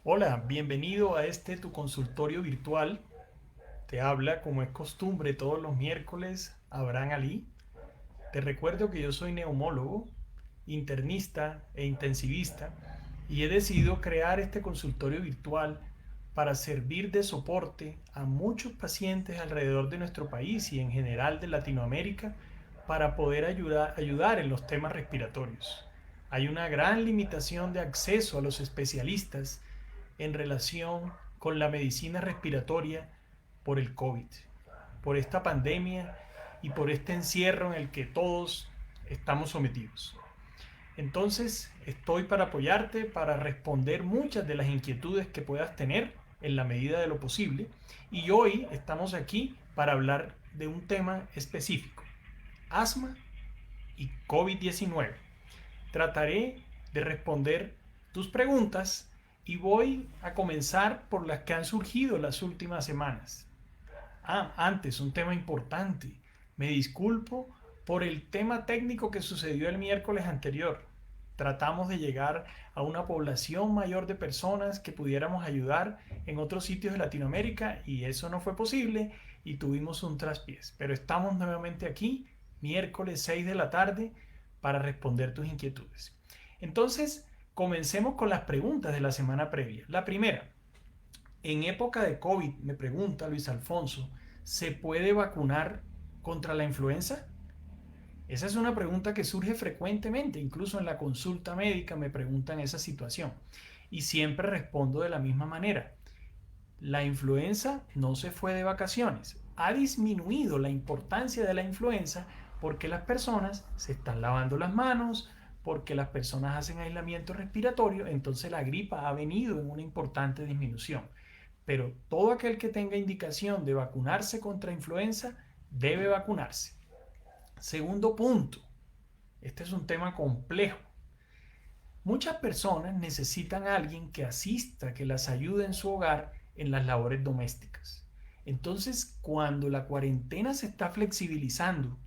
Hola, bienvenido a este tu consultorio virtual. Te habla, como es costumbre, todos los miércoles Abraham Ali. Te recuerdo que yo soy neumólogo, internista e intensivista y he decidido crear este consultorio virtual para servir de soporte a muchos pacientes alrededor de nuestro país y en general de Latinoamérica para poder ayudar en los temas respiratorios. Hay una gran limitación de acceso a los especialistas en relación con la medicina respiratoria por el COVID, por esta pandemia y por este encierro en el que todos estamos sometidos. Entonces, estoy para apoyarte, para responder muchas de las inquietudes que puedas tener en la medida de lo posible. Y hoy estamos aquí para hablar de un tema específico, asma y COVID-19. Trataré de responder tus preguntas y voy a comenzar por las que han surgido las últimas semanas. Antes, un tema importante. Me disculpo por el tema técnico que sucedió el miércoles anterior. Tratamos de llegar a una población mayor de personas que pudiéramos ayudar en otros sitios de Latinoamérica y eso no fue posible y tuvimos un traspiés. Pero estamos nuevamente aquí, miércoles 6 de la tarde, para responder tus inquietudes. Entonces, comencemos con las preguntas de la semana previa. La primera, en época de COVID, me pregunta Luis Alfonso, ¿se puede vacunar contra la influenza? Esa es una pregunta que surge frecuentemente, incluso en la consulta médica me preguntan esa situación. Y siempre respondo de la misma manera. La influenza no se fue de vacaciones. Ha disminuido la importancia de la influenza porque las personas se están lavando las manos, porque las personas hacen aislamiento respiratorio, entonces la gripa ha venido en una importante disminución. Pero todo aquel que tenga indicación de vacunarse contra influenza debe vacunarse. Segundo punto, este es un tema complejo. Muchas personas necesitan a alguien que asista, que las ayude en su hogar en las labores domésticas. Entonces, cuando la cuarentena se está flexibilizando,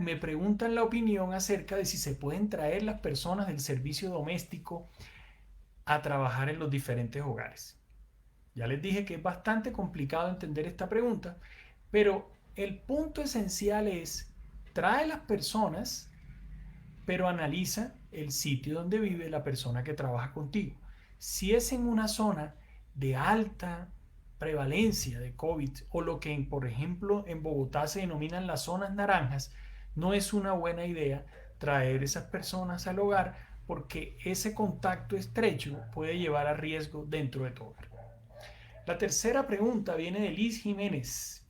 me preguntan la opinión acerca de si se pueden traer las personas del servicio doméstico a trabajar en los diferentes hogares. Ya les dije que es bastante complicado entender esta pregunta, pero el punto esencial es, trae las personas, pero analiza el sitio donde vive la persona que trabaja contigo. Si es en una zona de alta prevalencia de COVID o lo que, por ejemplo, en Bogotá se denominan las zonas naranjas, no es una buena idea traer esas personas al hogar porque ese contacto estrecho puede llevar a riesgo dentro de tu hogar. La tercera pregunta viene de Liz Jiménez.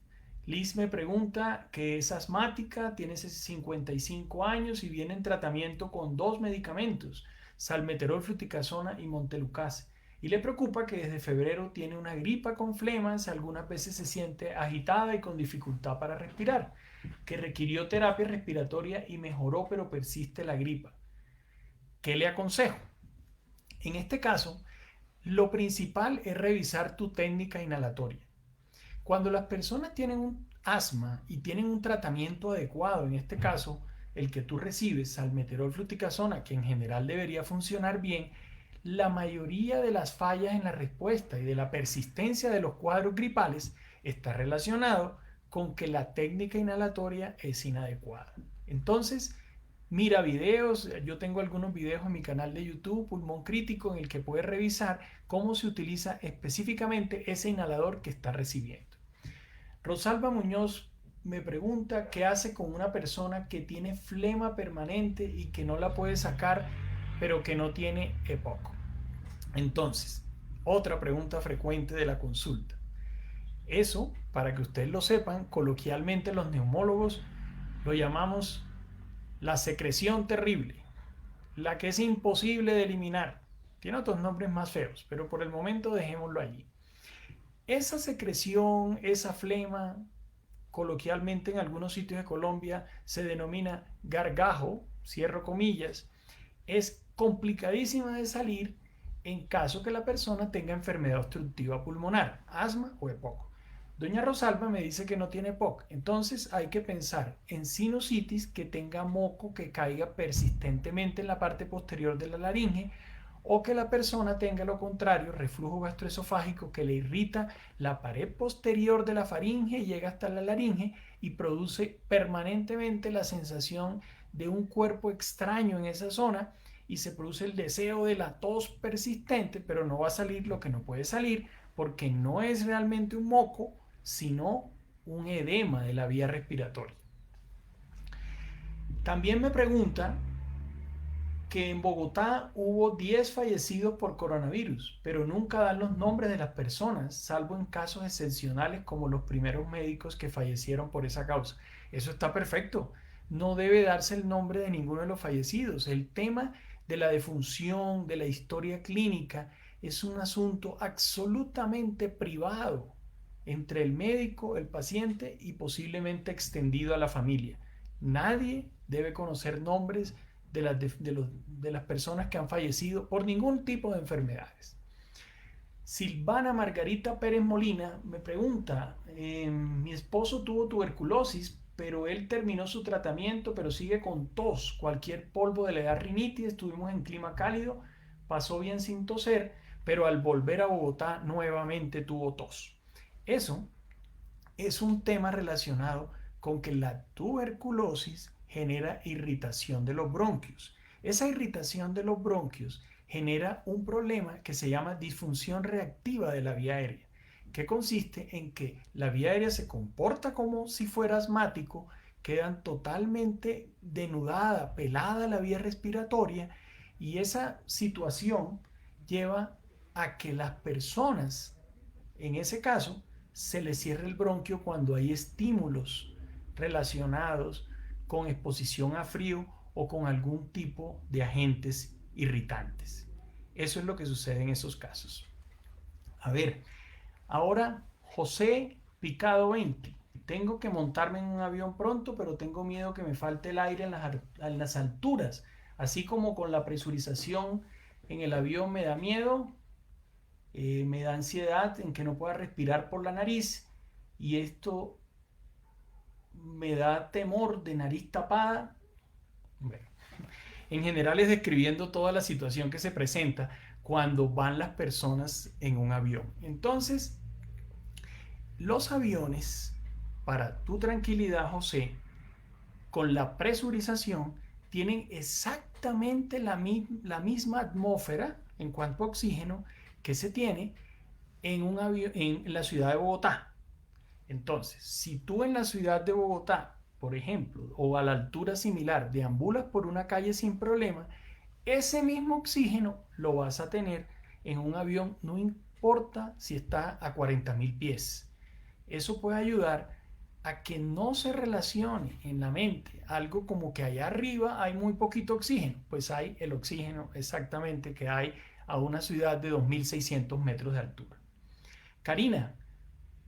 Liz me pregunta que es asmática, tiene 55 años y viene en tratamiento con dos medicamentos, salmeterol, fluticasona y montelukast. Y le preocupa que desde febrero tiene una gripa con flemas, algunas veces se siente agitada y con dificultad para respirar, que requirió terapia respiratoria y mejoró pero persiste la gripa. ¿Qué le aconsejo? En este caso, lo principal es revisar tu técnica inhalatoria. Cuando las personas tienen un asma y tienen un tratamiento adecuado, en este caso el que tú recibes, salmeterol, fluticasona, que en general debería funcionar bien, la mayoría de las fallas en la respuesta y de la persistencia de los cuadros gripales está relacionado con que la técnica inhalatoria es inadecuada. Entonces, mira videos, yo tengo algunos videos en mi canal de YouTube, Pulmón Crítico, en el que puedes revisar cómo se utiliza específicamente ese inhalador que está recibiendo. Rosalba Muñoz me pregunta qué hace con una persona que tiene flema permanente y que no la puede sacar, pero que no tiene EPOC. Entonces, otra pregunta frecuente de la consulta. Eso, para que ustedes lo sepan, coloquialmente los neumólogos lo llamamos la secreción terrible, la que es imposible de eliminar. Tiene otros nombres más feos, pero por el momento dejémoslo allí. Esa secreción, esa flema, coloquialmente en algunos sitios de Colombia se denomina gargajo, cierro comillas, es complicadísima de salir en caso que la persona tenga enfermedad obstructiva pulmonar, asma o EPOC. Doña Rosalba me dice que no tiene EPOC, entonces hay que pensar en sinusitis que tenga moco que caiga persistentemente en la parte posterior de la laringe o que la persona tenga lo contrario, reflujo gastroesofágico que le irrita la pared posterior de la faringe, llega hasta la laringe y produce permanentemente la sensación de un cuerpo extraño en esa zona y se produce el deseo de la tos persistente, pero no va a salir lo que no puede salir porque no es realmente un moco, sino un edema de la vía respiratoria. También me pregunta que en Bogotá hubo 10 fallecidos por coronavirus, pero nunca dan los nombres de las personas, salvo en casos excepcionales como los primeros médicos que fallecieron por esa causa. Eso está perfecto. No debe darse el nombre de ninguno de los fallecidos. El tema de la defunción, de la historia clínica, es un asunto absolutamente privado entre el médico, el paciente y posiblemente extendido a la familia. Nadie debe conocer nombres de las personas que han fallecido por ningún tipo de enfermedades. Silvana Margarita Pérez Molina me pregunta, mi esposo tuvo tuberculosis, pero él terminó su tratamiento, pero sigue con tos, cualquier polvo de la edad rinitis, estuvimos en clima cálido, pasó bien sin toser, pero al volver a Bogotá nuevamente tuvo tos. Eso es un tema relacionado con que la tuberculosis genera irritación de los bronquios. Esa irritación de los bronquios genera un problema que se llama disfunción reactiva de la vía aérea, que consiste en que la vía aérea se comporta como si fuera asmático, quedan totalmente denudada, pelada la vía respiratoria y esa situación lleva a que las personas, en ese caso, se le cierra el bronquio cuando hay estímulos relacionados con exposición a frío o con algún tipo de agentes irritantes. Eso es lo que sucede en esos casos. A ver, ahora José Picado 20. Tengo que montarme en un avión pronto, pero tengo miedo que me falte el aire en las alturas. Así como con la presurización en el avión me da miedo, me da ansiedad en que no pueda respirar por la nariz y esto me da temor de nariz tapada. Bueno, en general es describiendo toda la situación que se presenta cuando van las personas en un avión. Entonces, los aviones, para tu tranquilidad, José, con la presurización, tienen exactamente la misma atmósfera en cuanto a oxígeno que se tiene en un avión en la ciudad de Bogotá. Entonces, si tú en la ciudad de Bogotá, por ejemplo, o a la altura similar, deambulas por una calle sin problema, ese mismo oxígeno lo vas a tener en un avión, no importa si está a 40.000 pies. Eso puede ayudar a que no se relacione en la mente algo como que allá arriba hay muy poquito oxígeno, pues hay el oxígeno exactamente que hay a una ciudad de 2.600 metros de altura. Karina,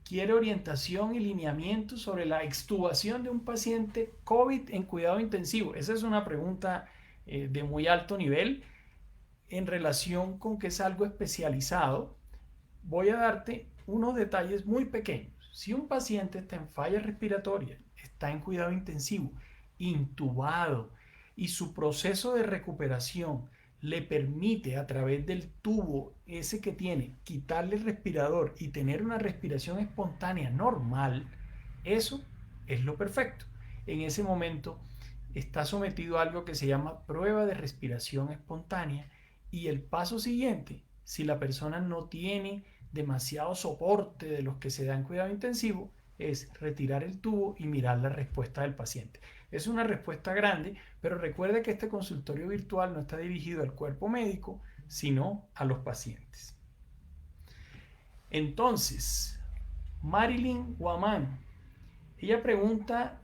quiere orientación y lineamiento sobre la extubación de un paciente COVID en cuidado intensivo. Esa es una pregunta de muy alto nivel en relación con que es algo especializado. Voy a darte unos detalles muy pequeños. Si un paciente está en falla respiratoria, está en cuidado intensivo, intubado y su proceso de recuperación le permite a través del tubo ese que tiene quitarle el respirador y tener una respiración espontánea normal, eso es lo perfecto. En ese momento está sometido a algo que se llama prueba de respiración espontánea y el paso siguiente, si la persona no tiene demasiado soporte de los que se dan cuidado intensivo, es retirar el tubo y mirar la respuesta del paciente. Es una respuesta grande, pero recuerde que este consultorio virtual no está dirigido al cuerpo médico, sino a los pacientes. Entonces, Marilyn Guamán, ella pregunta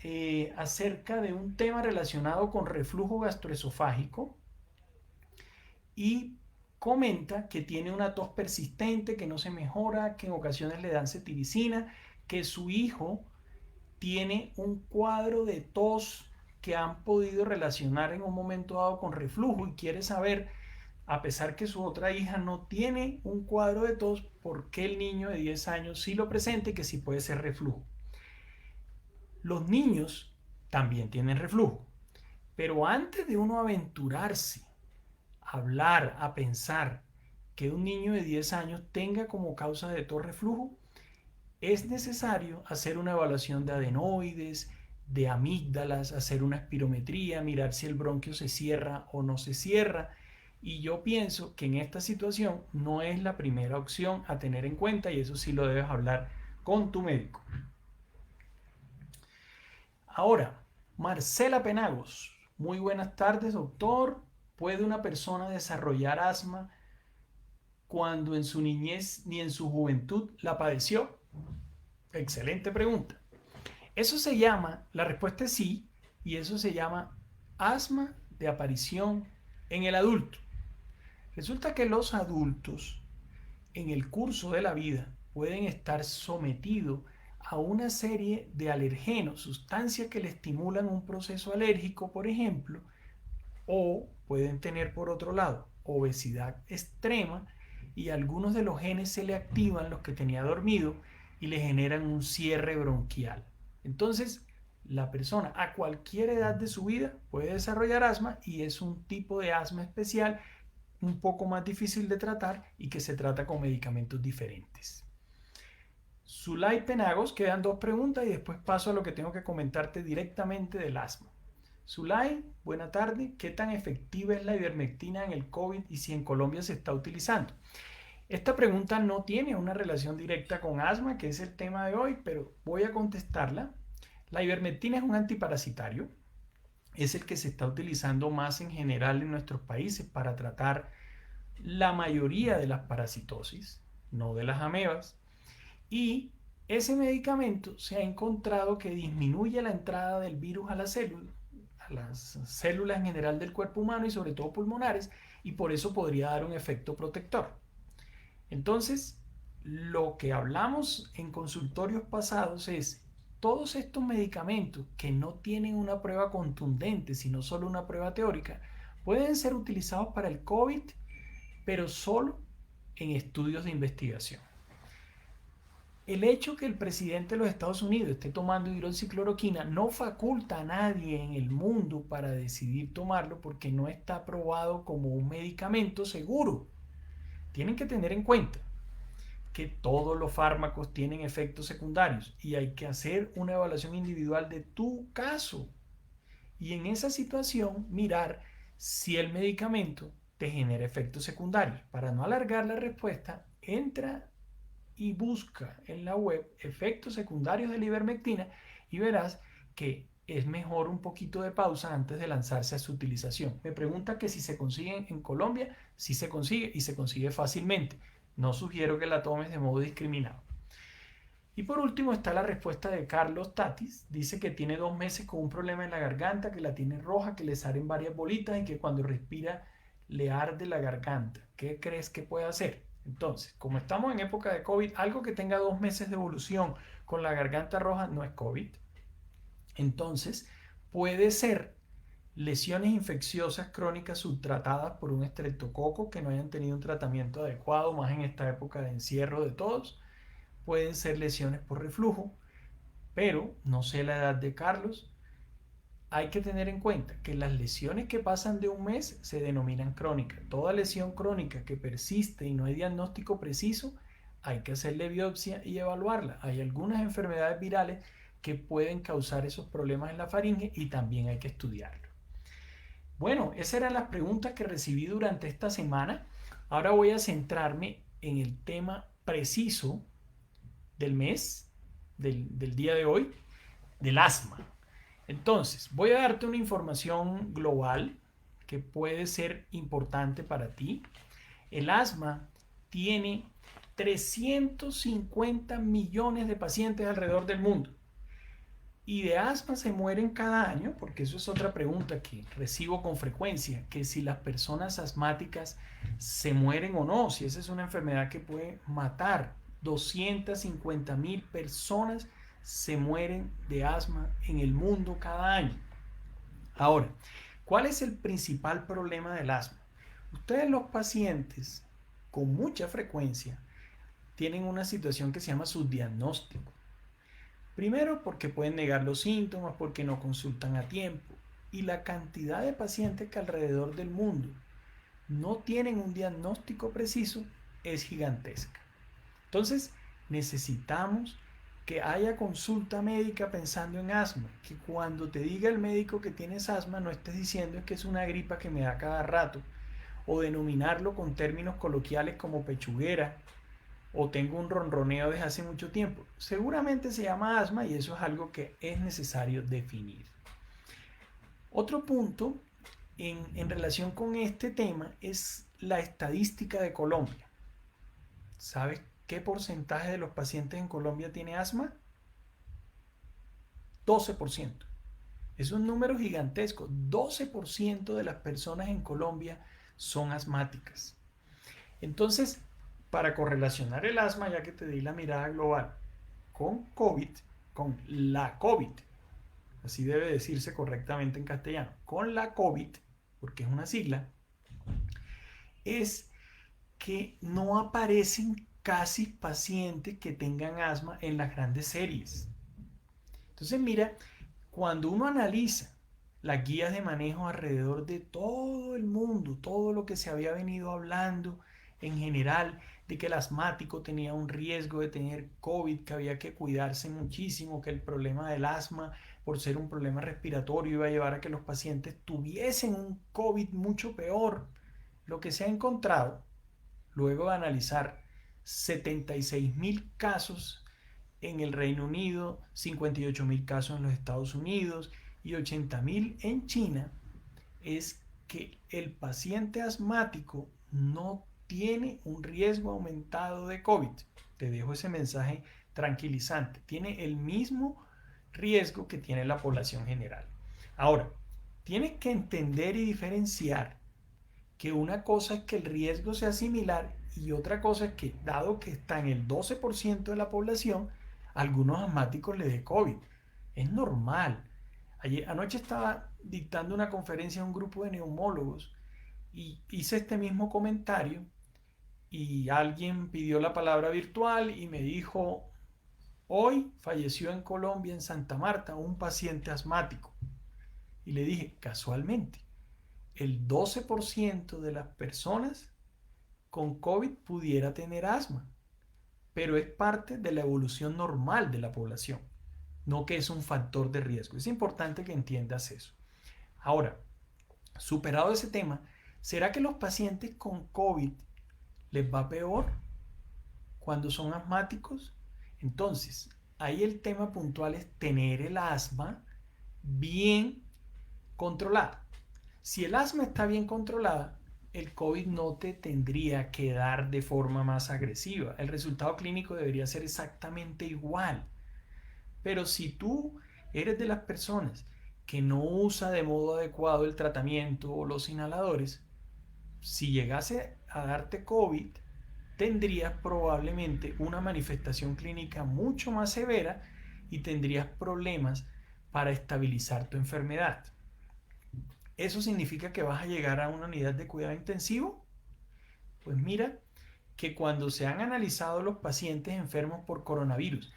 acerca de un tema relacionado con reflujo gastroesofágico y comenta que tiene una tos persistente, que no se mejora, que en ocasiones le dan cetiricina, que su hijo tiene un cuadro de tos que han podido relacionar en un momento dado con reflujo y quiere saber, a pesar que su otra hija no tiene un cuadro de tos, por qué el niño de 10 años sí lo presenta y que sí puede ser reflujo. Los niños también tienen reflujo, pero antes de uno aventurarse hablar, a pensar que un niño de 10 años tenga como causa de tos reflujo, es necesario hacer una evaluación de adenoides, de amígdalas, hacer una espirometría, mirar si el bronquio se cierra o no se cierra. Y yo pienso que en esta situación no es la primera opción a tener en cuenta, y eso sí lo debes hablar con tu médico. Ahora, Marcela Penagos. Muy buenas tardes, doctor. ¿Puede una persona desarrollar asma cuando en su niñez ni en su juventud la padeció? Excelente pregunta. Eso se llama, la respuesta es sí, y eso se llama asma de aparición en el adulto. Resulta que los adultos en el curso de la vida pueden estar sometidos a una serie de alergenos, sustancias que le estimulan un proceso alérgico, por ejemplo, o pueden tener por otro lado obesidad extrema y algunos de los genes se le activan, los que tenía dormido, y le generan un cierre bronquial. Entonces, la persona a cualquier edad de su vida puede desarrollar asma, y es un tipo de asma especial un poco más difícil de tratar y que se trata con medicamentos diferentes. Zulay Penagos, quedan dos preguntas y después paso a lo que tengo que comentarte directamente del asma. Zulay, buena tarde. ¿Qué tan efectiva es la ivermectina en el COVID y si en Colombia se está utilizando? Esta pregunta no tiene una relación directa con asma, que es el tema de hoy, pero voy a contestarla. La ivermectina es un antiparasitario, es el que se está utilizando más en general en nuestros países para tratar la mayoría de las parasitosis, no de las amebas, y ese medicamento se ha encontrado que disminuye la entrada del virus a las células en general del cuerpo humano y sobre todo pulmonares, y por eso podría dar un efecto protector. Entonces, lo que hablamos en consultorios pasados es todos estos medicamentos que no tienen una prueba contundente, sino solo una prueba teórica, pueden ser utilizados para el COVID, pero solo en estudios de investigación. El hecho que el presidente de los Estados Unidos esté tomando hidroxicloroquina no faculta a nadie en el mundo para decidir tomarlo, porque no está aprobado como un medicamento seguro. Tienen que tener en cuenta que todos los fármacos tienen efectos secundarios y hay que hacer una evaluación individual de tu caso. Y en esa situación mirar si el medicamento te genera efectos secundarios. Para no alargar la respuesta, entra y busca en la web efectos secundarios de la ivermectina y verás que es mejor un poquito de pausa antes de lanzarse a su utilización. Me pregunta que si se consigue en Colombia. Sí se consigue, y se consigue fácilmente. No sugiero que la tomes de modo discriminado. Y por último está la respuesta de Carlos Tatis. Dice que tiene 2 meses con un problema en la garganta, que la tiene roja, que le salen varias bolitas y que cuando respira le arde la garganta. ¿Qué crees que puede hacer? Entonces, como estamos en época de COVID, algo que tenga 2 meses de evolución con la garganta roja no es COVID. Entonces, puede ser lesiones infecciosas crónicas subtratadas por un estreptococo que no hayan tenido un tratamiento adecuado, más en esta época de encierro de todos. Pueden ser lesiones por reflujo, pero no sé la edad de Carlos. Hay que tener en cuenta que las lesiones que pasan de un mes se denominan crónicas. Toda lesión crónica que persiste y no hay diagnóstico preciso, hay que hacerle biopsia y evaluarla. Hay algunas enfermedades virales que pueden causar esos problemas en la faringe y también hay que estudiarlo. Bueno, esas eran las preguntas que recibí durante esta semana. Ahora voy a centrarme en el tema preciso del mes, del día de hoy, del asma. Entonces, voy a darte una información global que puede ser importante para ti. El asma tiene 350 millones de pacientes alrededor del mundo. Y de asma se mueren cada año, porque eso es otra pregunta que recibo con frecuencia, que si las personas asmáticas se mueren o no, si esa es una enfermedad que puede matar. 250.000 personas se mueren de asma en el mundo cada año. Ahora, ¿cuál es el principal problema del asma? Ustedes, los pacientes, con mucha frecuencia tienen una situación que se llama subdiagnóstico. Primero, porque pueden negar los síntomas, porque no consultan a tiempo, y la cantidad de pacientes que alrededor del mundo no tienen un diagnóstico preciso es gigantesca. Entonces, necesitamos que haya consulta médica pensando en asma, que cuando te diga el médico que tienes asma no estés diciendo que es una gripa que me da cada rato, o denominarlo con términos coloquiales como pechuguera, o tengo un ronroneo desde hace mucho tiempo. Seguramente se llama asma y eso es algo que es necesario definir. Otro punto en relación con este tema es la estadística de Colombia. ¿Sabes qué porcentaje de los pacientes en Colombia tiene asma? 12%. Es un número gigantesco. 12% de las personas en Colombia son asmáticas. Entonces, para correlacionar el asma, ya que te di la mirada global, con COVID, con la COVID, así debe decirse correctamente en castellano, con la COVID, porque es una sigla, es que no aparecen casi pacientes que tengan asma en las grandes series. Entonces, mira, cuando uno analiza las guías de manejo alrededor de todo el mundo, todo lo que se había venido hablando en general, de que el asmático tenía un riesgo de tener COVID, que había que cuidarse muchísimo, que el problema del asma, por ser un problema respiratorio, iba a llevar a que los pacientes tuviesen un COVID mucho peor. Lo que se ha encontrado, luego de analizar 76.000 casos en el Reino Unido, 58.000 casos en los Estados Unidos y 80.000 en China, es que el paciente asmático no tiene un riesgo aumentado de COVID. Te dejo ese mensaje tranquilizante. Tiene el mismo riesgo que tiene la población general. Ahora, tienes que entender y diferenciar que una cosa es que el riesgo sea similar y otra cosa es que, dado que está en el 12% de la población, algunos asmáticos le dé COVID. Es normal. Anoche estaba dictando una conferencia a un grupo de neumólogos y hice este mismo comentario y alguien pidió la palabra virtual y me dijo, hoy falleció en Colombia, en Santa Marta, un paciente asmático. Y le dije, casualmente, el 12% de las personas con COVID pudiera tener asma, pero es parte de la evolución normal de la población, no que es un factor de riesgo. Es importante que entiendas eso. Ahora, superado ese tema, ¿será que los pacientes con COVID les va peor cuando son asmáticos? Entonces, ahí el tema puntual es tener el asma bien controlada. Si el asma está bien controlada, el COVID no te tendría que dar de forma más agresiva. El resultado clínico debería ser exactamente igual. Pero si tú eres de las personas que no usa de modo adecuado el tratamiento o los inhaladores, si llegase a darte COVID, tendrías probablemente una manifestación clínica mucho más severa y tendrías problemas para estabilizar tu enfermedad. ¿Eso significa que vas a llegar a una unidad de cuidado intensivo? Pues mira que cuando se han analizado los pacientes enfermos por coronavirus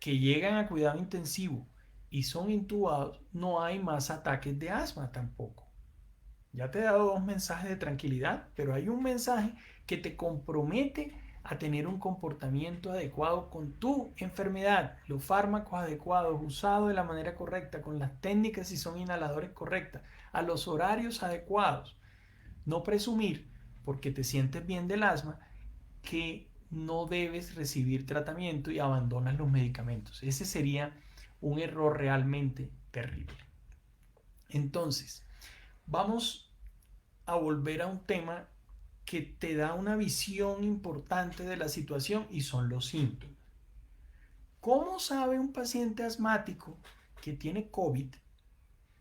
que llegan a cuidado intensivo y son intubados, no hay más ataques de asma tampoco. Ya te he dado dos mensajes de tranquilidad, pero hay un mensaje que te compromete a tener un comportamiento adecuado con tu enfermedad, los fármacos adecuados, usados de la manera correcta, con las técnicas si son inhaladores correctas, a los horarios adecuados. No presumir, porque te sientes bien del asma, que no debes recibir tratamiento y abandonas los medicamentos. Ese sería un error realmente terrible. Entonces, vamos a volver a un tema que te da una visión importante de la situación y son los síntomas. ¿Cómo sabe un paciente asmático que tiene COVID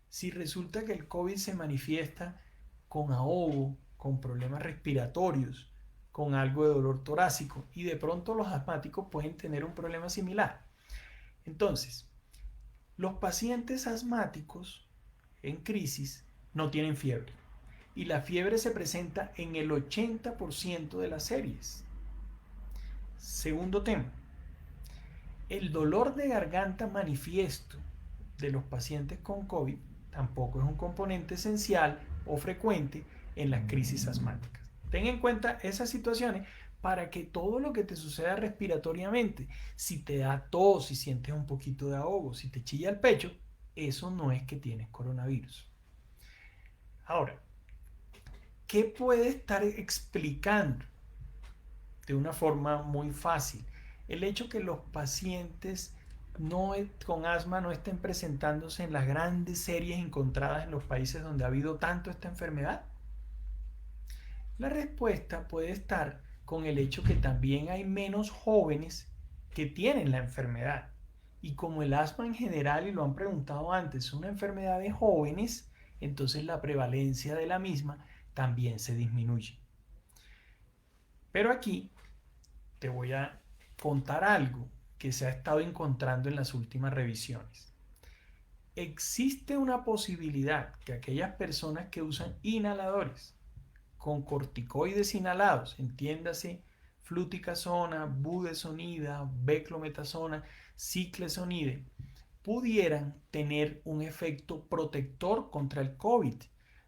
si resulta que el COVID se manifiesta con ahogo, con problemas respiratorios, con algo de dolor torácico y de pronto los asmáticos pueden tener un problema similar? Entonces, los pacientes asmáticos en crisis no tienen fiebre y la fiebre se presenta en el 80% de las series. Segundo tema, el dolor de garganta manifiesto de los pacientes con COVID tampoco es un componente esencial o frecuente en las crisis asmáticas. Ten en cuenta esas situaciones para que todo lo que te suceda respiratoriamente, si te da tos, si sientes un poquito de ahogo, si te chilla el pecho, eso no es que tienes coronavirus. Ahora, ¿qué puede estar explicando de una forma muy fácil el hecho que los pacientes con asma no estén presentándose en las grandes series encontradas en los países donde ha habido tanto esta enfermedad? La respuesta puede estar con el hecho que también hay menos jóvenes que tienen la enfermedad. Y como el asma en general, y lo han preguntado antes, es una enfermedad de jóvenes, entonces la prevalencia de la misma también se disminuye. Pero aquí te voy a contar algo que se ha estado encontrando en las últimas revisiones. Existe una posibilidad que aquellas personas que usan inhaladores con corticoides inhalados, entiéndase fluticasona, budesonida, beclometasona, ciclesonide, pudieran tener un efecto protector contra el COVID,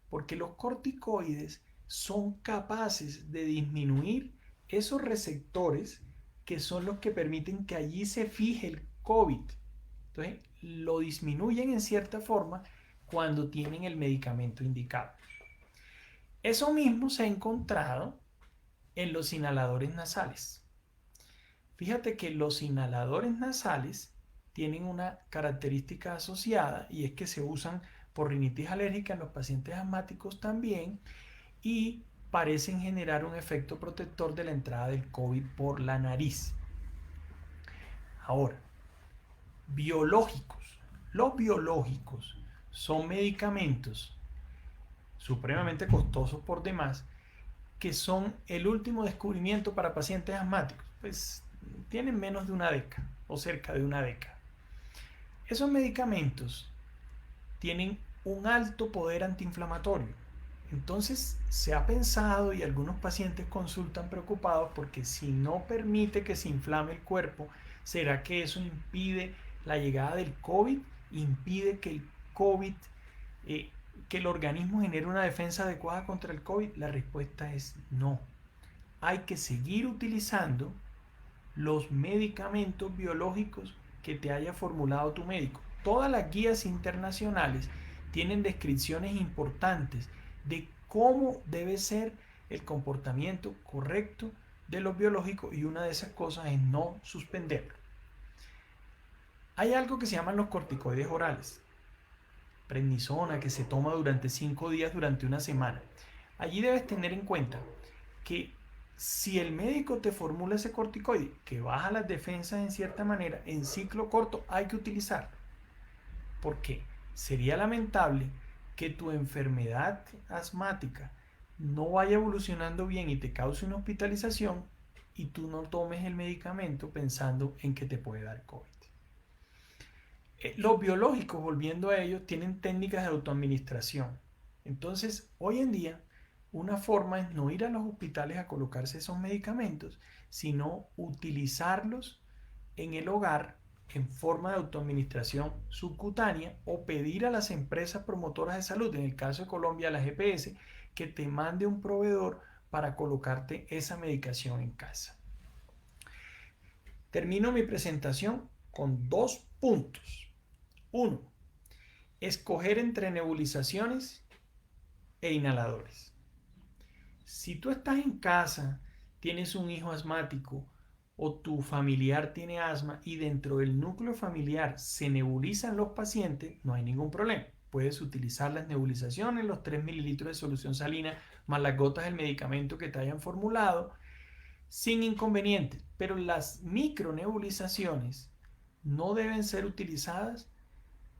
porque los corticoides son capaces de disminuir esos receptores que son los que permiten que allí se fije el COVID. Entonces, lo disminuyen en cierta forma cuando tienen el medicamento indicado. Eso mismo se ha encontrado en los inhaladores nasales. Fíjate que los inhaladores nasales tienen una característica asociada y es que se usan por rinitis alérgica en los pacientes asmáticos también y parecen generar un efecto protector de la entrada del COVID por la nariz. Ahora, biológicos. Los biológicos son medicamentos supremamente costosos por demás que son el último descubrimiento para pacientes asmáticos. Pues tienen menos de una década o cerca de una década. Esos medicamentos tienen un alto poder antiinflamatorio. Entonces se ha pensado y algunos pacientes consultan preocupados porque si no permite que se inflame el cuerpo, ¿será que eso impide la llegada del COVID? ¿Impide que el COVID, que el organismo genere una defensa adecuada contra el COVID? La respuesta es no. Hay que seguir utilizando los medicamentos biológicos que te haya formulado tu médico. Todas las guías internacionales tienen descripciones importantes de cómo debe ser el comportamiento correcto de los biológicos y una de esas cosas es no suspenderlo. Hay algo que se llaman los corticoides orales, prednisona, que se toma durante 5 días durante una semana. Allí debes tener en cuenta que si el médico te formula ese corticoide que baja las defensas en cierta manera, en ciclo corto hay que utilizarlo. Porque sería lamentable que tu enfermedad asmática no vaya evolucionando bien y te cause una hospitalización y tú no tomes el medicamento pensando en que te puede dar COVID. Los biológicos, volviendo a ellos, tienen técnicas de autoadministración. Entonces, hoy en día, una forma es no ir a los hospitales a colocarse esos medicamentos, sino utilizarlos en el hogar en forma de autoadministración subcutánea o pedir a las empresas promotoras de salud, en el caso de Colombia, la GPS, que te mande un proveedor para colocarte esa medicación en casa. Termino mi presentación con 2 puntos. 1. Escoger entre nebulizaciones e inhaladores. Si tú estás en casa, tienes un hijo asmático o tu familiar tiene asma y dentro del núcleo familiar se nebulizan los pacientes, no hay ningún problema. Puedes utilizar las nebulizaciones, los 3 mililitros de solución salina más las gotas del medicamento que te hayan formulado, sin inconveniente. Pero las micronebulizaciones no deben ser utilizadas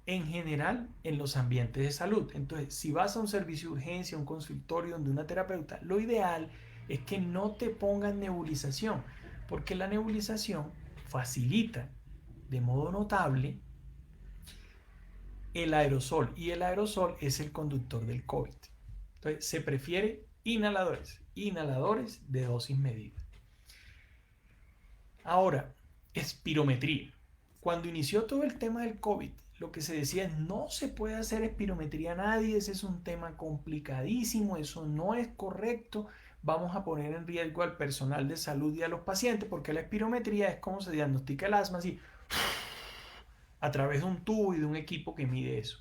en general en los ambientes de salud. Entonces, si vas a un servicio de urgencia, un consultorio donde una terapeuta, lo ideal es que no te pongan nebulización, porque la nebulización facilita de modo notable el aerosol y el aerosol es el conductor del COVID. Entonces, se prefiere inhaladores de dosis medida. Ahora, espirometría. Cuando inició todo el tema del COVID, lo que se decía es no se puede hacer espirometría a nadie, ese es un tema complicadísimo, eso no es correcto, vamos a poner en riesgo al personal de salud y a los pacientes porque la espirometría es como se diagnostica el asma, así, a través de un tubo y de un equipo que mide eso.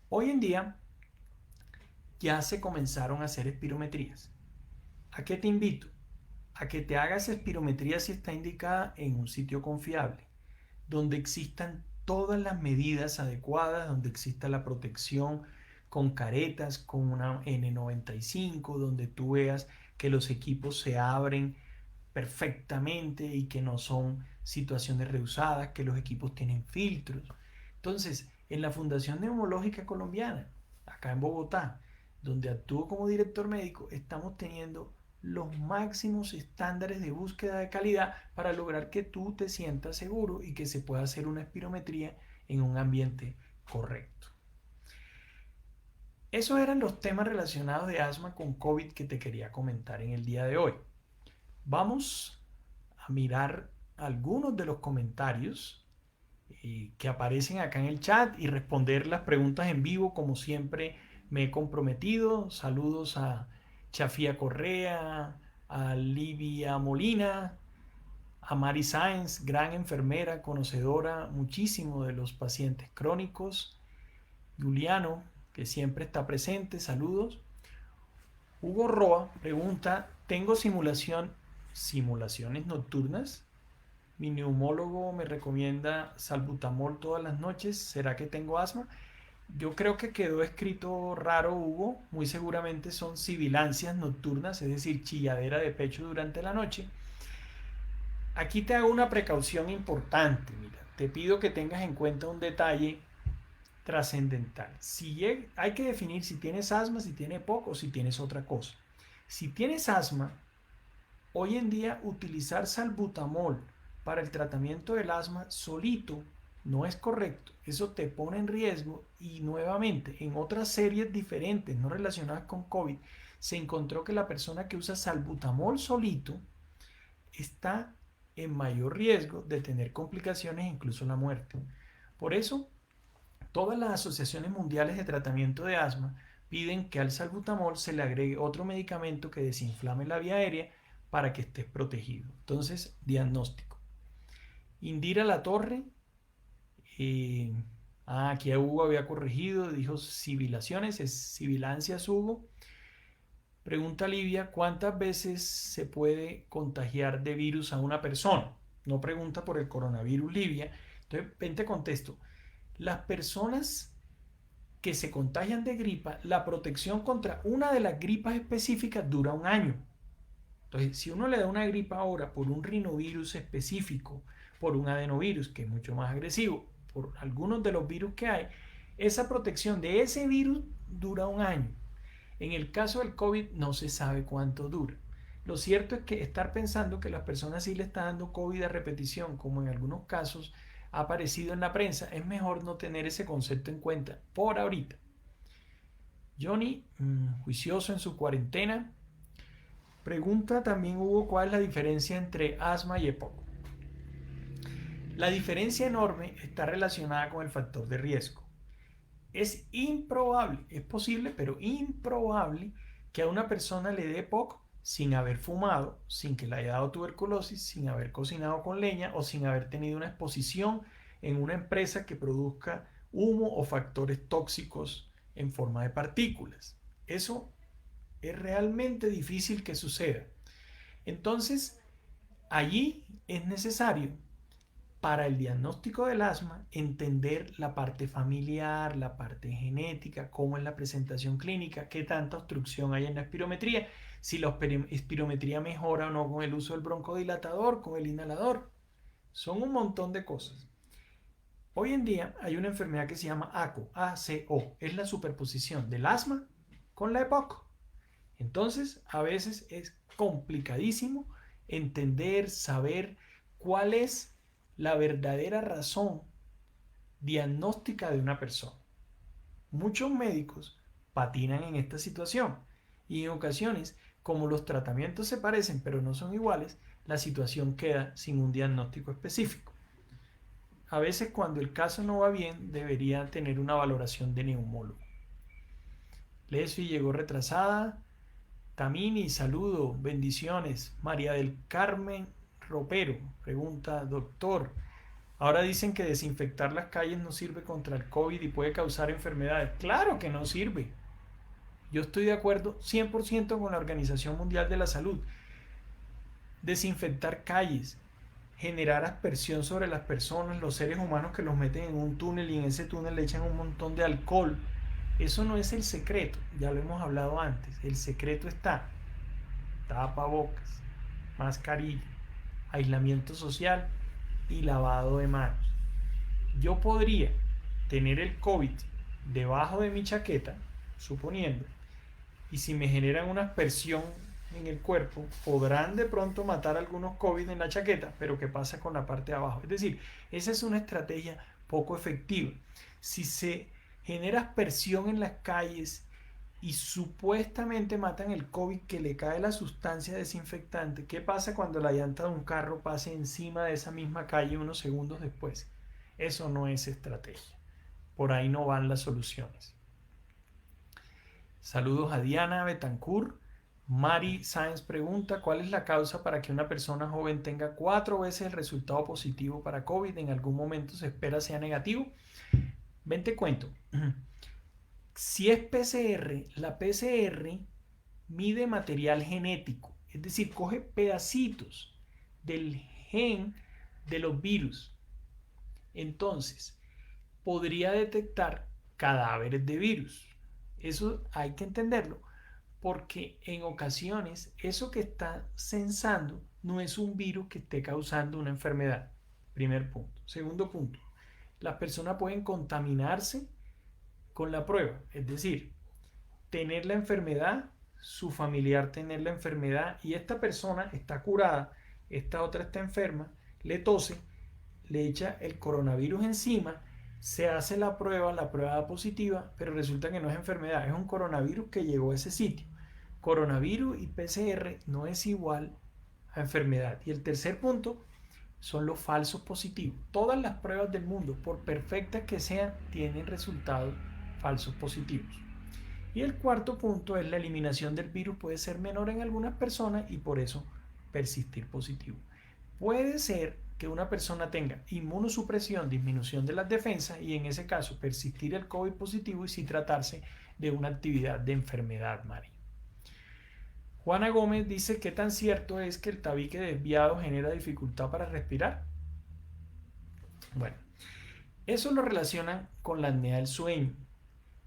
Hoy en día ya se comenzaron a hacer espirometrías. ¿A qué te invito? A que te hagas espirometría si está indicada en un sitio confiable, donde existan todas las medidas adecuadas, donde exista la protección con caretas, con una N95, donde tú veas que los equipos se abren perfectamente y que no son situaciones reusadas, que los equipos tienen filtros. Entonces, en la Fundación Neumológica Colombiana, acá en Bogotá, donde actúo como director médico, estamos teniendo los máximos estándares de búsqueda de calidad para lograr que tú te sientas seguro y que se pueda hacer una espirometría en un ambiente correcto. Esos eran los temas relacionados de asma con COVID que te quería comentar en el día de hoy. Vamos a mirar algunos de los comentarios que aparecen acá en el chat y responder las preguntas en vivo como siempre me he comprometido. Saludos a Chafía Correa, a Livia Molina, a Mari Sáenz, gran enfermera, conocedora muchísimo de los pacientes crónicos. Juliano, que siempre está presente, saludos. Hugo Roa pregunta, ¿tengo simulaciones nocturnas? Mi neumólogo me recomienda salbutamol todas las noches. ¿Será que tengo asma? Yo creo que quedó escrito raro, Hugo. Muy seguramente son sibilancias nocturnas, es decir, chilladera de pecho durante la noche. Aquí te hago una precaución importante. Mira, te pido que tengas en cuenta un detalle trascendental. Hay que definir si tienes asma, si tienes EPOC o si tienes otra cosa. Si tienes asma, hoy en día utilizar salbutamol para el tratamiento del asma solito no es correcto. Eso te pone en riesgo y nuevamente en otras series diferentes no relacionadas con COVID se encontró que la persona que usa salbutamol solito está en mayor riesgo de tener complicaciones e incluso la muerte. Por eso, todas las asociaciones mundiales de tratamiento de asma piden que al salbutamol se le agregue otro medicamento que desinflame la vía aérea para que estés protegido. Entonces, diagnóstico. Indira La Torre, aquí a Hugo había corregido, dijo sibilaciones, es sibilancias Hugo. Pregunta Livia, ¿cuántas veces se puede contagiar de virus a una persona? No pregunta por el coronavirus Livia. Entonces, ven te contesto. Las personas que se contagian de gripa, la protección contra una de las gripas específicas dura un año. Entonces, si uno le da una gripa ahora por un rinovirus específico, por un adenovirus, que es mucho más agresivo, por algunos de los virus que hay, esa protección de ese virus dura un año. En el caso del COVID no se sabe cuánto dura. Lo cierto es que estar pensando que las personas sí le están dando COVID a repetición, como en algunos casos ha aparecido en la prensa, es mejor no tener ese concepto en cuenta por ahorita. Johnny, juicioso en su cuarentena, pregunta también Hugo cuál es la diferencia entre asma y EPOC. La diferencia enorme está relacionada con el factor de riesgo. Es improbable, es posible, pero improbable que a una persona le dé EPOC sin haber fumado, sin que le haya dado tuberculosis, sin haber cocinado con leña o sin haber tenido una exposición en una empresa que produzca humo o factores tóxicos en forma de partículas. Eso es realmente difícil que suceda. Entonces, allí es necesario para el diagnóstico del asma entender la parte familiar, la parte genética, cómo es la presentación clínica, qué tanta obstrucción hay en la espirometría, si la espirometría mejora o no con el uso del broncodilatador, con el inhalador. Son un montón de cosas. Hoy en día hay una enfermedad que se llama ACO, ACO, es la superposición del asma con la EPOC. Entonces, a veces es complicadísimo entender, saber cuál es la verdadera razón diagnóstica de una persona. Muchos médicos patinan en esta situación y en ocasiones, como los tratamientos se parecen pero no son iguales, la situación queda sin un diagnóstico específico. a veces cuando el caso no va bien, debería tener una valoración de neumólogo. Leslie llegó retrasada. Tamini, saludo, bendiciones. María del Carmen Ropero pregunta, doctor, ahora dicen que desinfectar las calles no sirve contra el COVID y puede causar enfermedades. Claro que no sirve. Yo estoy de acuerdo 100% con la Organización Mundial de la Salud. Desinfectar calles, generar aspersión sobre las personas, los seres humanos que los meten en un túnel y en ese túnel le echan un montón de alcohol. Eso no es el secreto, ya lo hemos hablado antes. El secreto está tapabocas, mascarilla, aislamiento social y lavado de manos. Yo podría tener el COVID debajo de mi chaqueta, suponiendo, y si me generan una aspersión en el cuerpo, podrán de pronto matar algunos COVID en la chaqueta, pero ¿qué pasa con la parte de abajo? Es decir, esa es una estrategia poco efectiva. Si se genera aspersión en las calles y supuestamente matan el COVID que le cae la sustancia desinfectante, ¿qué pasa cuando la llanta de un carro pase encima de esa misma calle unos segundos después? Eso no es estrategia. Por ahí no van las soluciones. Saludos a Diana Betancourt. Mari Sáenz pregunta, ¿cuál es la causa para que una persona joven tenga 4 veces el resultado positivo para COVID? ¿En algún momento se espera sea negativo? Ven, te cuento. Si es PCR, la PCR mide material genético, es decir, coge pedacitos del gen de los virus. Entonces, podría detectar cadáveres de virus. Eso hay que entenderlo, porque en ocasiones eso que está censando no es un virus que esté causando una enfermedad. Primer punto. Segundo punto, las personas pueden contaminarse con la prueba, es decir, tener la enfermedad, su familiar tener la enfermedad y esta persona está curada, esta otra está enferma, le tose, le echa el coronavirus encima, se hace la prueba da positiva, pero resulta que no es enfermedad, es un coronavirus que llegó a ese sitio. Coronavirus y PCR no es igual a enfermedad. Y el tercer punto son los falsos positivos. Todas las pruebas del mundo, por perfectas que sean, tienen resultados falsos positivos. Y el cuarto punto es la eliminación del virus puede ser menor en algunas personas y por eso persistir positivo. Puede ser que una persona tenga inmunosupresión, disminución de las defensas y en ese caso persistir el COVID positivo y sí tratarse de una actividad de enfermedad, Mari. Juana Gómez dice, ¿qué tan cierto es que el tabique desviado genera dificultad para respirar? Bueno, eso lo relacionan con la apnea del sueño.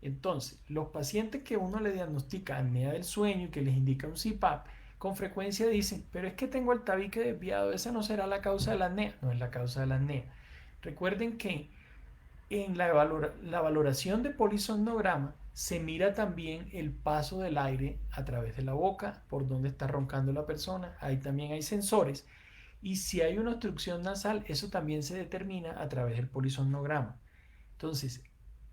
Entonces, los pacientes que uno le diagnostica apnea del sueño y que les indica un CPAP, con frecuencia dicen, pero es que tengo el tabique desviado, esa no será la causa de la apnea. No es la causa de la apnea. Recuerden que en la valoración de polisomnograma se mira también el paso del aire a través de la boca, por donde está roncando la persona. Ahí también hay sensores. Y si hay una obstrucción nasal, eso también se determina a través del polisomnograma. Entonces,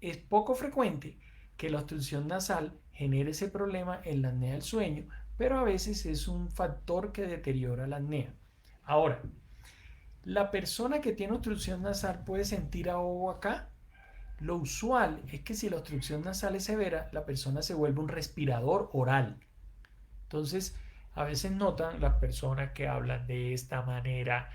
es poco frecuente que la obstrucción nasal genere ese problema en la apnea del sueño, pero a veces es un factor que deteriora la apnea. Ahora, la persona que tiene obstrucción nasal puede sentir ahogo acá. Lo usual es que si la obstrucción nasal es severa, la persona se vuelve un respirador oral. Entonces, a veces notan las personas que hablan de esta manera,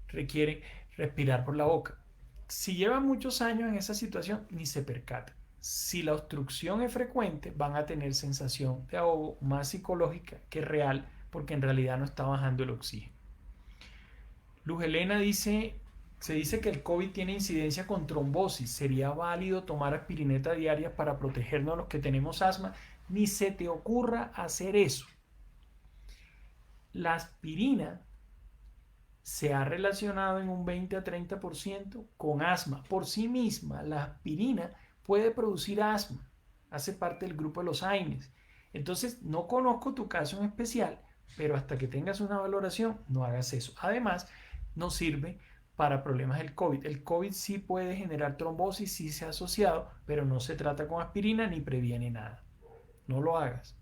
requieren respirar por la boca. Si llevan muchos años en esa situación, ni se percatan. Si la obstrucción es frecuente, van a tener sensación de ahogo más psicológica que real, porque en realidad no está bajando el oxígeno. Luz Helena dice, se dice que el COVID tiene incidencia con trombosis. ¿Sería válido tomar aspirineta diaria para protegernos a los que tenemos asma? Ni se te ocurra hacer eso. La aspirina se ha relacionado en un 20 a 30% con asma. Por sí misma, la aspirina puede producir asma. Hace parte del grupo de los AINES. Entonces, no conozco tu caso en especial, pero hasta que tengas una valoración, no hagas eso. Además, no sirve para problemas del COVID. El COVID sí puede generar trombosis, sí se ha asociado, pero no se trata con aspirina ni previene nada. No lo hagas.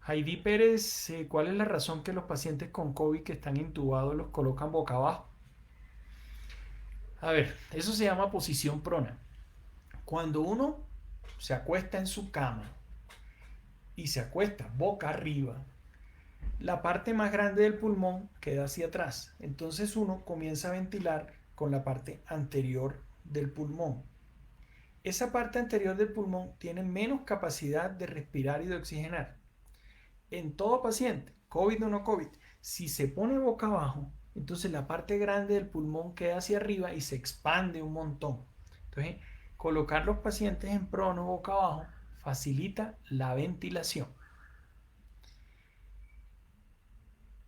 Heidi Pérez, ¿cuál es la razón que los pacientes con COVID que están intubados los colocan boca abajo? A ver, eso se llama posición prona. Cuando uno se acuesta en su cama y se acuesta boca arriba, la parte más grande del pulmón queda hacia atrás. Entonces uno comienza a ventilar con la parte anterior del pulmón. Esa parte anterior del pulmón tiene menos capacidad de respirar y de oxigenar. En todo paciente, COVID o no COVID, si se pone boca abajo, entonces la parte grande del pulmón queda hacia arriba y se expande un montón. Entonces, colocar los pacientes en prono boca abajo facilita la ventilación.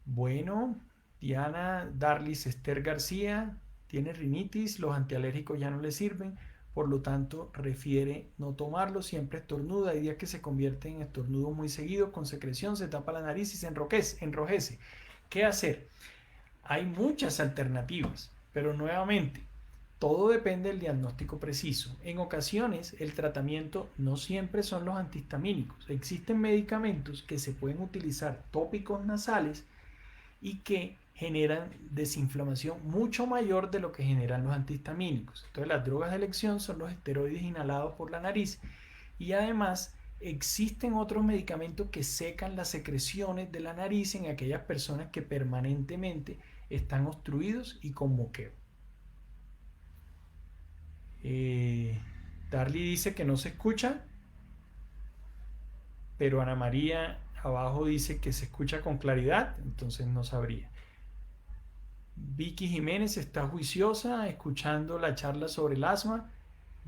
Bueno, Diana Darlis Esther García tiene rinitis, los antialérgicos ya no le sirven, por lo tanto refiere no tomarlo, siempre estornuda, hay días que se convierte en estornudos muy seguidos, con secreción, se tapa la nariz y se enrojece. ¿Qué hacer? Hay muchas alternativas, pero nuevamente, todo depende del diagnóstico preciso. En ocasiones, el tratamiento no siempre son los antihistamínicos. Existen medicamentos que se pueden utilizar tópicos nasales y que generan desinflamación mucho mayor de lo que generan los antihistamínicos. Entonces las drogas de elección son los esteroides inhalados por la nariz y además existen otros medicamentos que secan las secreciones de la nariz en aquellas personas que permanentemente están obstruidos y con moqueo. Darly dice que no se escucha, pero Ana María abajo dice que se escucha con claridad, entonces no sabría. Vicky Jiménez está juiciosa escuchando la charla sobre el asma.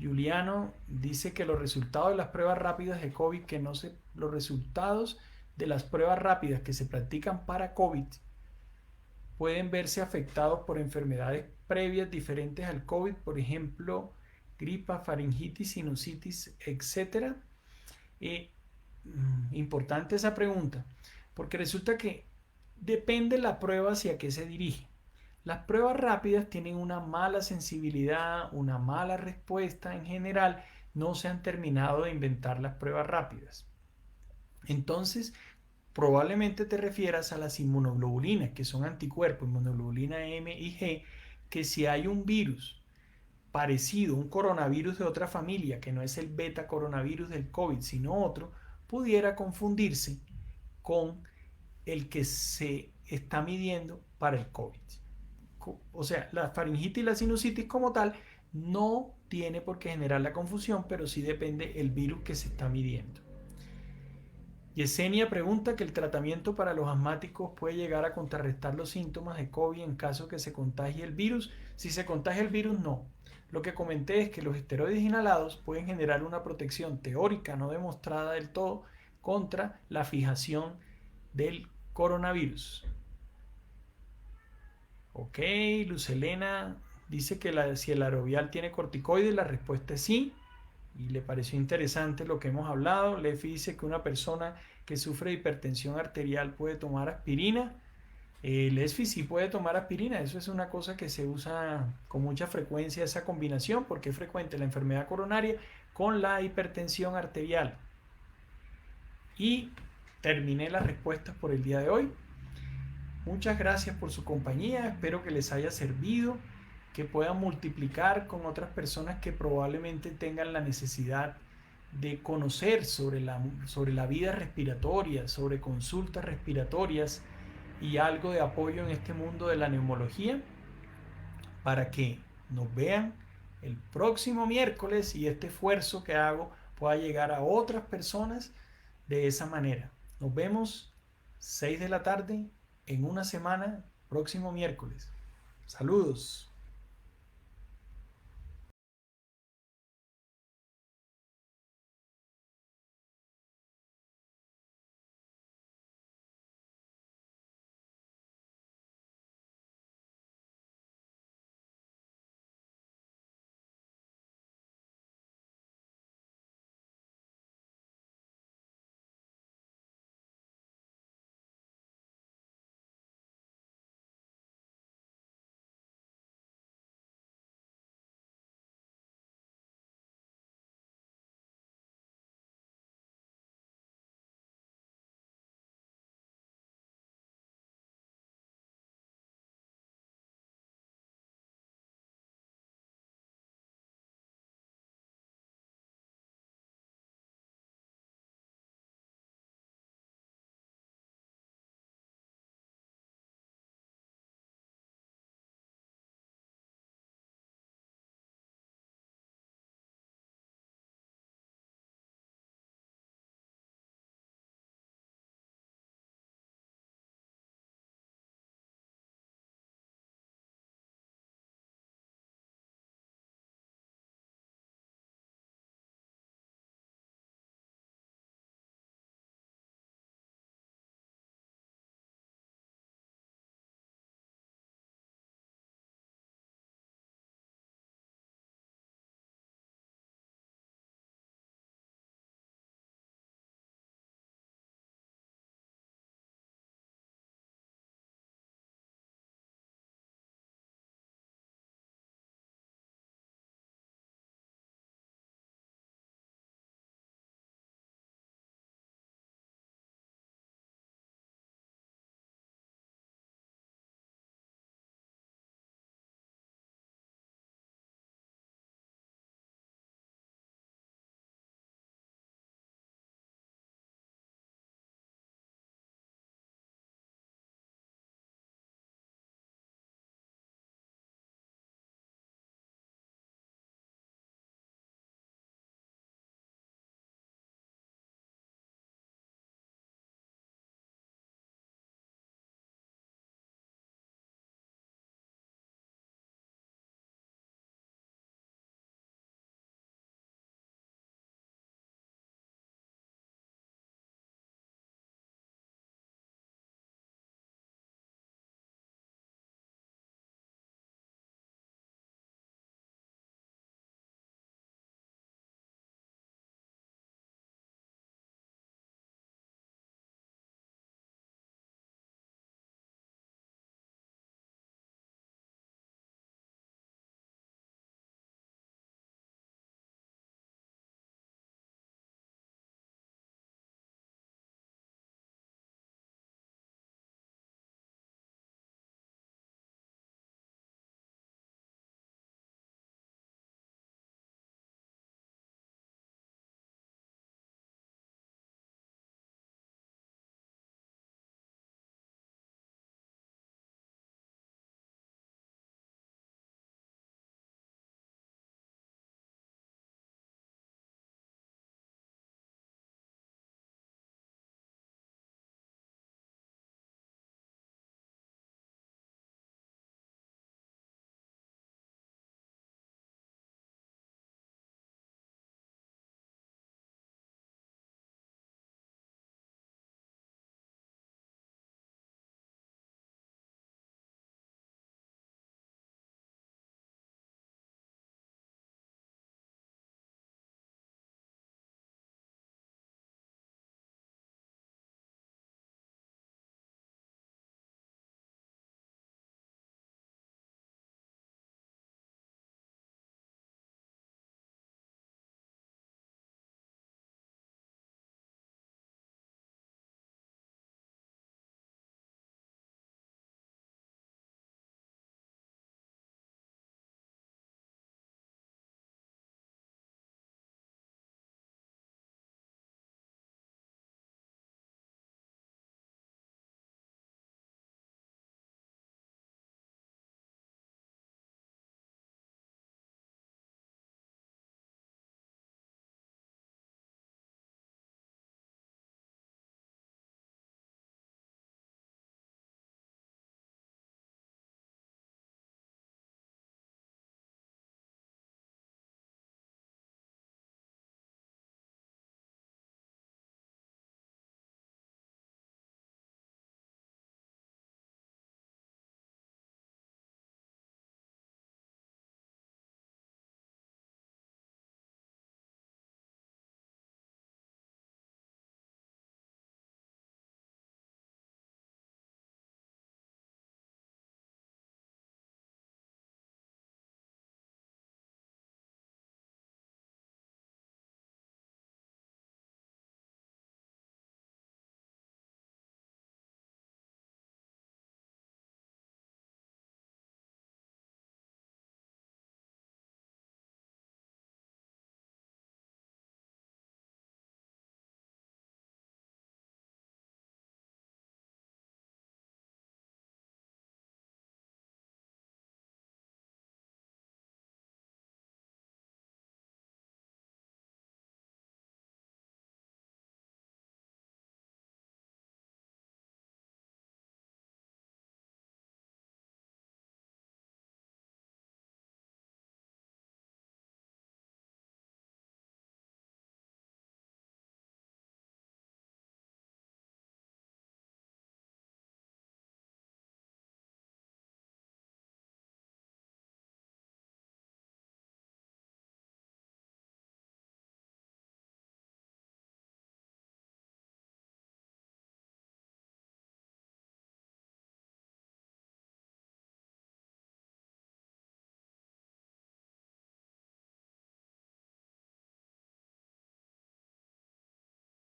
Juliano dice que los resultados de las pruebas rápidas de COVID, los resultados de las pruebas rápidas que se practican para COVID pueden verse afectados por enfermedades previas diferentes al COVID, por ejemplo, gripa, faringitis, sinusitis, etc. Importante esa pregunta, porque resulta que depende la prueba hacia qué se dirige. Las pruebas rápidas tienen una mala sensibilidad, una mala respuesta en general, no se han terminado de inventar las pruebas rápidas. Entonces, probablemente te refieras a las inmunoglobulinas, que son anticuerpos, inmunoglobulina M y G, que si hay un virus parecido, un coronavirus de otra familia, que no es el beta coronavirus del COVID, sino otro, pudiera confundirse con el que se está midiendo para el COVID. O sea, la faringitis y la sinusitis como tal no tiene por qué generar la confusión, pero sí depende el virus que se está midiendo. Yesenia pregunta que el tratamiento para los asmáticos puede llegar a contrarrestar los síntomas de COVID en caso que se contagie el virus. Si se contagia el virus, no. Lo que comenté es que los esteroides inhalados pueden generar una protección teórica no demostrada del todo contra la fijación del coronavirus. Ok, Luz Helena dice que si el aerovial tiene corticoides, la respuesta es sí. Y le pareció interesante lo que hemos hablado. Lefi dice que una persona que sufre de hipertensión arterial puede tomar aspirina. Lesfi sí puede tomar aspirina. Eso es una cosa que se usa con mucha frecuencia, esa combinación, porque es frecuente la enfermedad coronaria con la hipertensión arterial. Y terminé las respuestas por el día de hoy. Muchas gracias por su compañía. Espero que les haya servido, que puedan multiplicar con otras personas que probablemente tengan la necesidad de conocer sobre la vida respiratoria, sobre consultas respiratorias y algo de apoyo en este mundo de la neumología, para que nos vean el próximo miércoles y este esfuerzo que hago pueda llegar a otras personas de esa manera. Nos vemos 6 de la tarde en una semana, próximo miércoles. Saludos.